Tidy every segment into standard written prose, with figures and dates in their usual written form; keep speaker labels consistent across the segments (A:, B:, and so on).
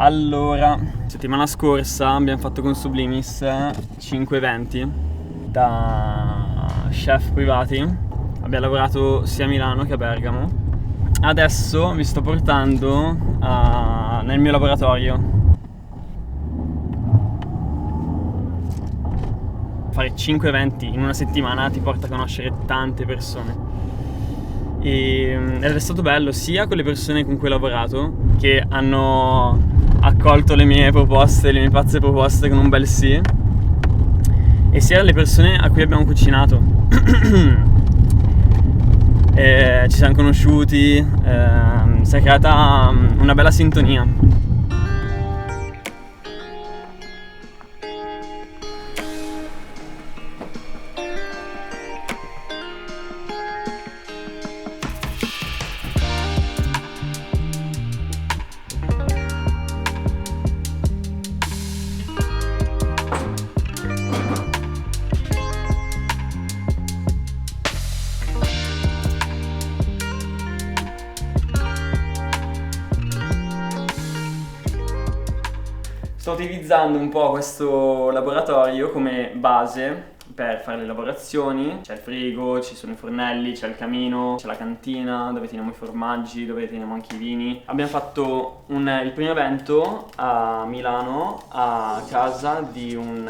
A: Allora, settimana scorsa abbiamo fatto con Sublimis 5 eventi da chef privati. Abbiamo lavorato sia a Milano che a Bergamo. Adesso vi sto portando nel mio laboratorio. Fare 5 eventi in una settimana ti porta a conoscere tante persone. Ed è stato bello sia con le persone con cui ho lavorato, che hanno accolto le mie proposte, le mie pazze proposte con un bel sì, e sia le persone a cui abbiamo cucinato. Ci siamo conosciuti, si è creata una bella sintonia. Sto utilizzando un po' questo laboratorio come base per fare le lavorazioni. C'è il frigo, ci sono i fornelli, c'è il camino, c'è la cantina dove teniamo i formaggi, dove teniamo anche i vini. Abbiamo fatto il primo evento a Milano a casa di un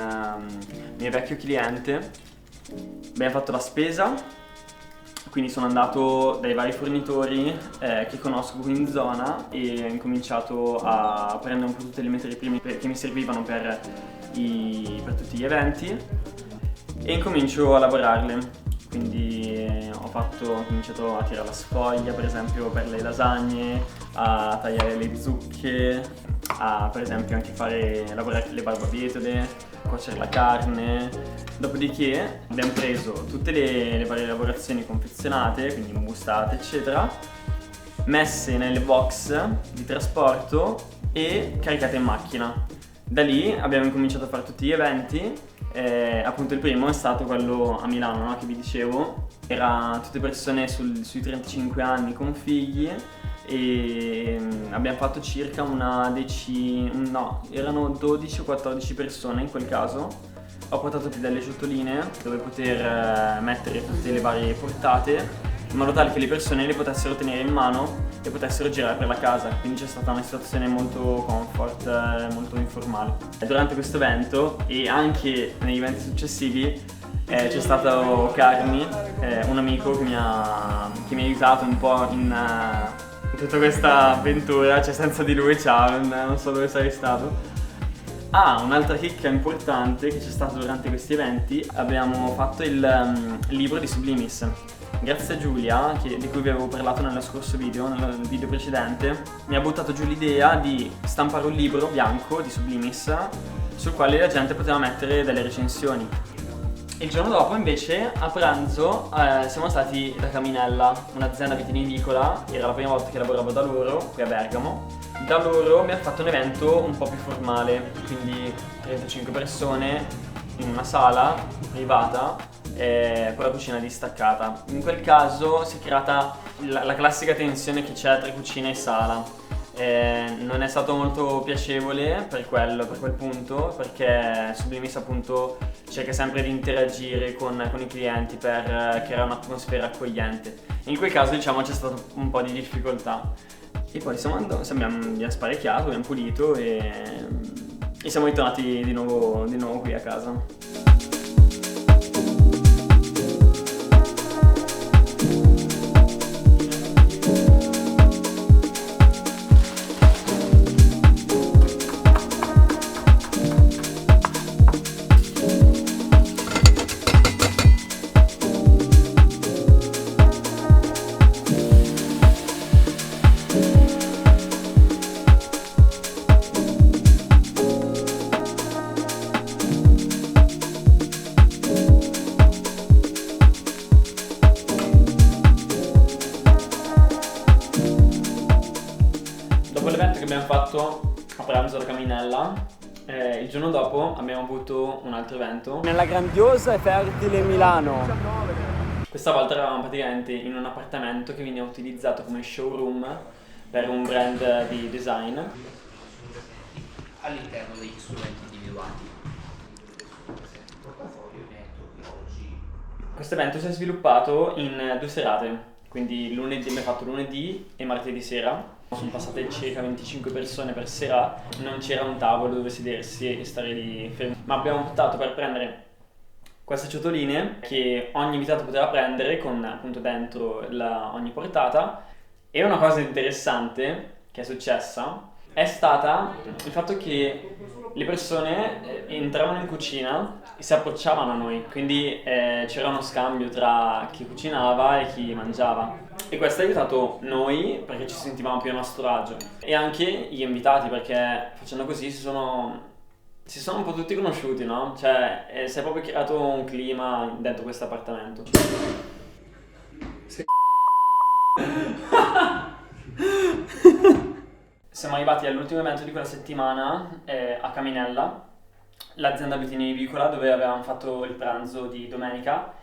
A: mio vecchio cliente. Abbiamo fatto la spesa. Quindi sono andato dai vari fornitori che conosco qui in zona e ho incominciato a prendere un po' tutte le materie prime che mi servivano per tutti gli eventi e incomincio a lavorarle. Quindi ho cominciato a tirare la sfoglia, per esempio per le lasagne, a tagliare le zucche, a per esempio anche lavorare le barbabietole, cuocere la carne. Dopodiché abbiamo preso tutte le varie lavorazioni confezionate, quindi imbustate eccetera, messe nelle box di trasporto e caricate in macchina. Da lì abbiamo incominciato a fare tutti gli eventi. Appunto il primo è stato quello a Milano, no? Che vi dicevo, era tutte persone sui 35 anni con figli e abbiamo fatto circa erano 12 o 14 persone in quel caso. Ho portato delle ciotoline dove poter mettere tutte le varie portate in modo tale che le persone le potessero tenere in mano e potessero girare per la casa, quindi c'è stata una situazione molto comfort, molto informale. Durante questo evento e anche negli eventi successivi c'è stato Carmi, un amico che mi ha aiutato un po' in tutta questa avventura, cioè senza di lui non so dove sarei stato. Un'altra chicca importante che c'è stata durante questi eventi, abbiamo fatto il libro di Sublimis. Grazie a Giulia, di cui vi avevo parlato nel scorso video, nel video precedente, mi ha buttato giù l'idea di stampare un libro bianco di Sublimis sul quale la gente poteva mettere delle recensioni. Il giorno dopo invece a pranzo siamo stati da Caminella, un'azienda vitivinicola, era la prima volta che lavoravo da loro qui a Bergamo. Da loro mi ha fatto un evento un po' più formale, quindi 35 persone in una sala privata con la cucina distaccata. In quel caso si è creata la classica tensione che c'è tra cucina e sala. Non è stato molto piacevole per quel punto, perché Sublimis appunto cerca sempre di interagire con i clienti per creare un'atmosfera accogliente. In quel caso diciamo c'è stato un po' di difficoltà. E poi abbiamo sparecchiato, abbiamo pulito e siamo ritornati di nuovo qui a casa. L'evento che abbiamo fatto a pranzo alla Caminella, il giorno dopo abbiamo avuto un altro evento nella grandiosa e fertile Milano. Questa volta eravamo praticamente in un appartamento che veniva utilizzato come showroom per un brand di design.
B: all'interno degli strumenti individuati. Portafoglio netto oggi.
A: Questo evento si è sviluppato in 2 serate, quindi lunedì abbiamo fatto lunedì e martedì sera. Sono passate circa 25 persone per sera, non c'era un tavolo dove sedersi e stare lì fermi, ma abbiamo optato per prendere queste ciotoline che ogni invitato poteva prendere con appunto dentro ogni portata. E una cosa interessante che è successa è stata il fatto che le persone entravano in cucina e si approcciavano a noi, quindi c'era uno scambio tra chi cucinava e chi mangiava. E questo ha aiutato noi perché ci sentivamo più a nostro agio e anche gli invitati perché facendo così si sono un po' tutti conosciuti, no? Cioè si è proprio creato un clima dentro questo appartamento. Siamo arrivati all'ultimo evento di quella settimana a Caminella, l'azienda vitivinicola dove avevamo fatto il pranzo di domenica.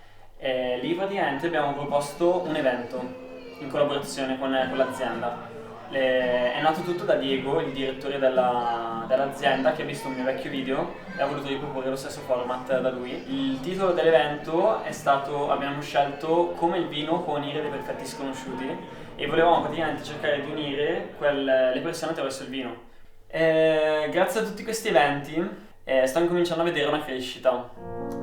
A: Lì praticamente abbiamo proposto un evento in collaborazione con l'azienda. È nato tutto da Diego, il direttore dell'azienda, che ha visto un mio vecchio video e ha voluto riproporre lo stesso format da lui. Il titolo dell'evento è stato, abbiamo scelto Come il vino può unire dei perfetti sconosciuti e volevamo praticamente cercare di unire le persone attraverso il vino. Grazie a tutti questi eventi sto incominciando a vedere una crescita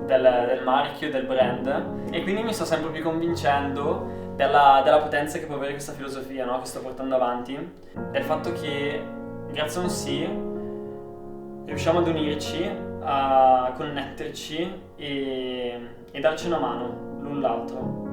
A: del marchio, del brand e quindi mi sto sempre più convincendo della potenza che può avere questa filosofia, no? Che sto portando avanti, del fatto che grazie a un sì riusciamo ad unirci, a connetterci e darci una mano l'un l'altro.